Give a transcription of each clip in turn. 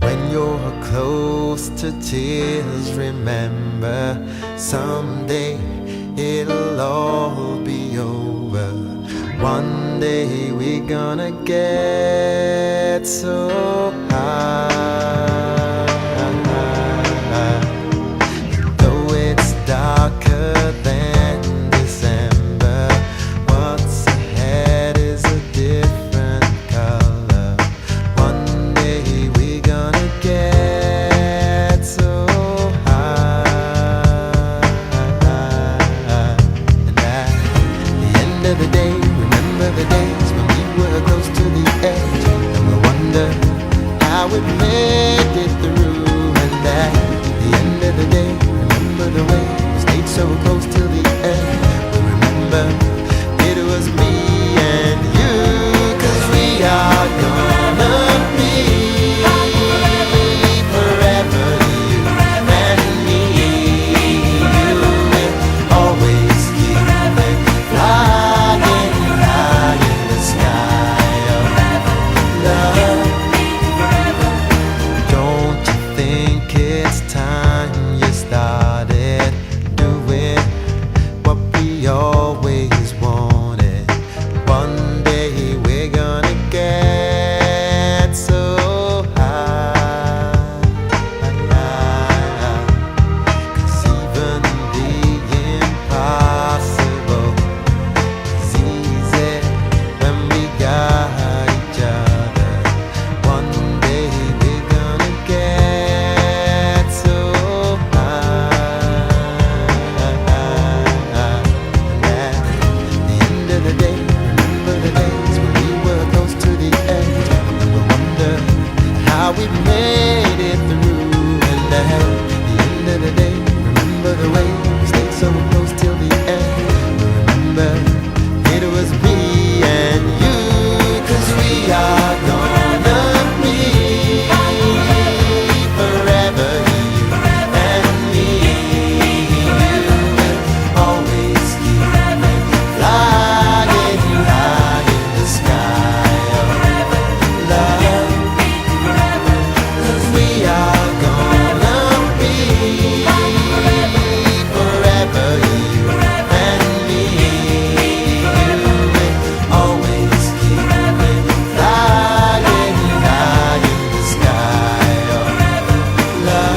When you're close to tears, remember someday it'll all be over. One day we're gonna get so high. Though it's darker than December, what's ahead is a different color. One day we're gonna get so high. And at the end of the day, remember the days when we were close to the edge, and we'll wonder how we made it through. And at the end of the day, remember the way we stayed so close till the end. We remember it was me and you, 'cause we are gonna be forever, you and me. You will always keep flying high in the sky of love. Don't you think it's time you started doing what we always wanted? One day we're gonna get so high. 'Cause even the impossible is easy when we got each other. One day we're gonna get so high. And at the end of the day, remember the days when we were close to the edge, and we'll wonder how we made it through. And at the end of the day, remember the way we stayed so close till the end. Remember it was me and you, 'cause we are gonna be forever, you and me. You will always keep flying high in the sky of love. 'Cause we are gonna be forever, you and me. You will always keep flying high in the sky of love.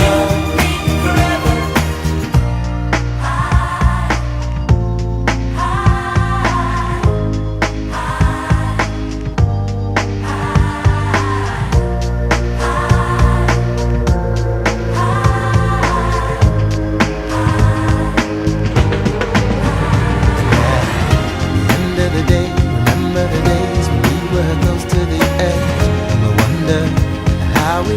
End of the day, remember the days when we were close to the edge, and we wonder how we